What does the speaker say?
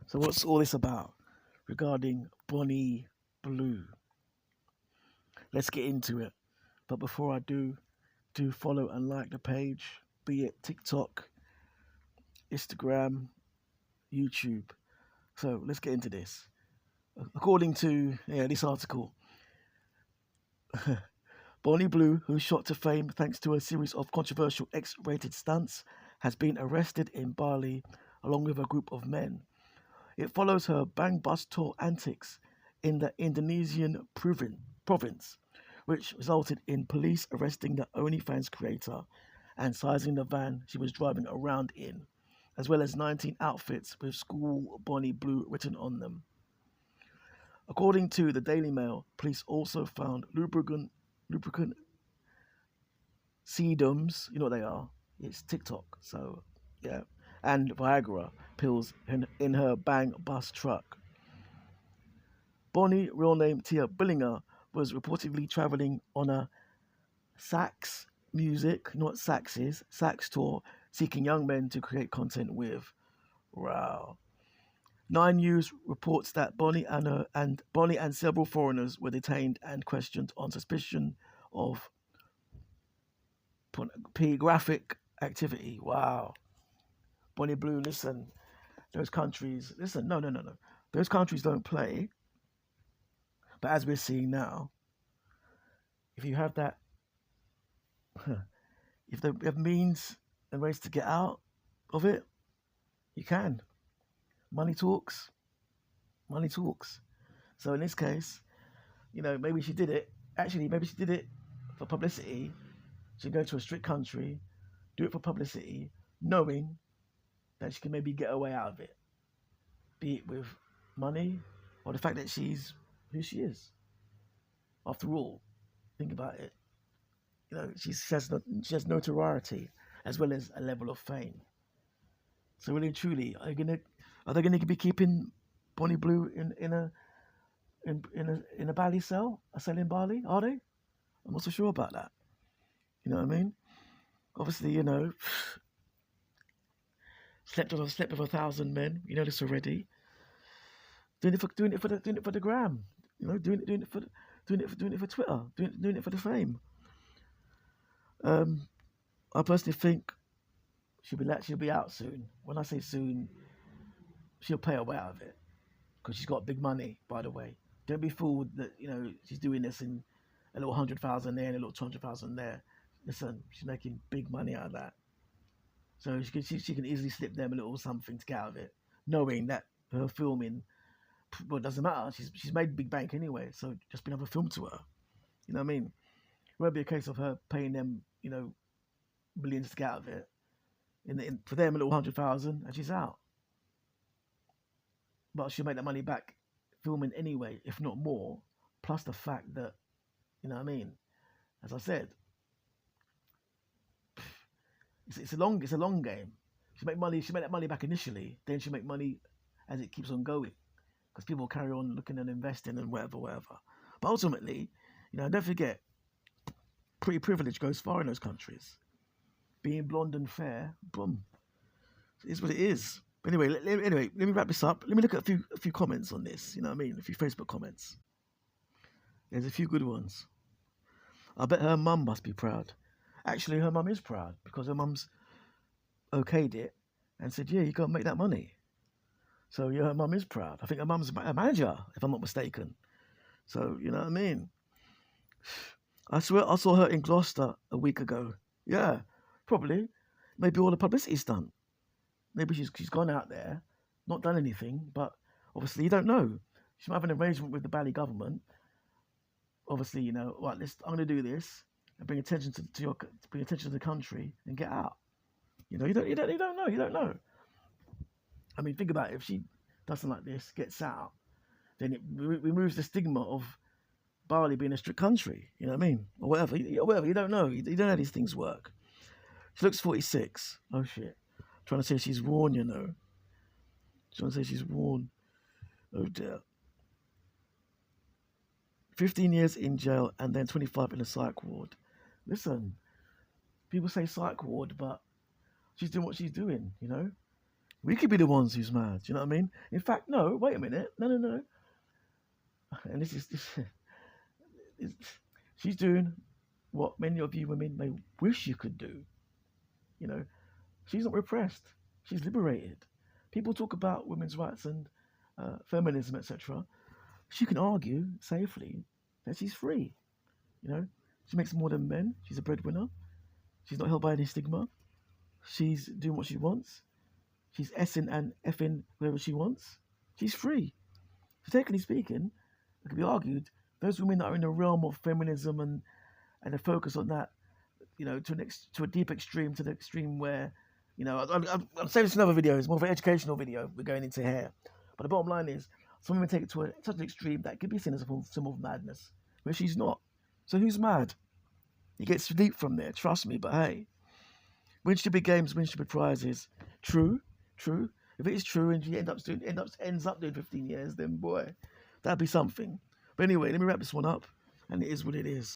So what's all this about regarding Bonnie Blue? Let's get into it. But before I do follow and like the page, be it TikTok, Instagram, YouTube. So let's get into this. According to this article, Bonnie Blue, who shot to fame thanks to a series of controversial X-rated stunts, has been arrested in Bali along with a group of men. It follows her bang bus tour antics in the Indonesian province, which resulted in police arresting the OnlyFans creator and seizing the van she was driving around in, as well as 19 outfits with school Bonnie Blue written on them. According to the Daily Mail, police also found lubricant sedums, you know what they are? It's TikTok, so yeah, and Viagra pills in her bang bus truck. Bonnie, real name Tia Billinger, was reportedly traveling on a sax music, not sax is, sax tour, seeking young men to create content with. Wow. Nine News reports that Bonnie and several foreigners were detained and questioned on suspicion of pornographic activity. Wow. Bonnie Blue, listen, those countries, listen, no. Those countries don't play. But as we're seeing now, if you have that, if they have means and ways to get out of it, you can. Money talks. Money talks. So in this case, maybe she did it. Actually, maybe she did it for publicity. She'd go to a strict country, do it for publicity, knowing that she can maybe get her way out of it. Be it with money or the fact that she's who she is. After all, think about it. She has notoriety as well as a level of fame. So really and truly, are they gonna be keeping Bonnie Blue in a Bali cell, a cell in Bali? Are they? I'm not so sure about that. You know what I mean? Obviously, slept with 1,000 men. You know this already. Doing it for the gram. Doing it for Twitter. Doing it for the fame. I personally think she'll be out soon. When I say soon, she'll pay her way out of it because she's got big money. By the way, don't be fooled that she's doing this in a little 100,000 there and a little 200,000 there. Listen, she's making big money out of that. So she can easily slip them a little something to get out of it, knowing that her filming, well, it doesn't matter. She's made big bank anyway, so just be another film to her. You know what I mean? It won't be a case of her paying them, millions to get out of it. For them, a little 100,000, and she's out. But she'll make that money back filming anyway, if not more. Plus the fact that, you know what I mean? As I said, it's a long game. She make that money back initially, then she make money as it keeps on going, because people carry on looking and investing and whatever. But ultimately, don't forget, pretty privilege goes far in those countries. Being blonde and fair, boom, it is what it is. But anyway, let me wrap this up. Let me look at a few comments on this. You know what I mean? A few Facebook comments. There's a few good ones. I bet her mum must be proud. Actually, her mum is proud because her mum's okayed it and said, yeah, you got to make that money. So, yeah, her mum is proud. I think her mum's a manager, if I'm not mistaken. So, you know what I mean? I swear I saw her in Gloucester a week ago. Yeah, probably. Maybe all the publicity stunt. Maybe she's gone out there, not done anything, but obviously you don't know. She might have an arrangement with the Bali government. Obviously, right, I'm going to do this and bring attention to the country and get out. You don't know. I mean, think about it. If she does something like this, gets out, then it removes the stigma of Bali being a strict country. You know what I mean? Or whatever. You don't know. You don't know how these things work. She looks 46. Oh, shit. Trying to say she's worn, Trying to say she's worn. Oh, dear. 15 years in jail and then 25 in a psych ward. Listen, people say psych ward, but she's doing what she's doing, We could be the ones who's mad. Do you know what I mean? In fact, no. Wait a minute. No. And is she's doing what many of you women may wish you could do. You know, she's not repressed. She's liberated. People talk about women's rights and feminism, etc. She can argue safely that she's free. You know, she makes more than men. She's a breadwinner. She's not held by any stigma. She's doing what she wants. She's essing and effing wherever she wants. She's free. So technically speaking, it can be argued those women that are in the realm of feminism and the focus on that, you know, to a deep extreme, to the extreme where, you know, I'm saying this in another video. It's more of an educational video. We're going into here, but the bottom line is, some women take it to such an extreme that could be seen as a form of madness, where she's not. So who's mad? It gets deep from there. Trust me. But hey, win stupid games, win stupid prizes. True. If it is true and she ends up doing 15 years, then boy, that'd be something. But anyway, let me wrap this one up, and it is what it is.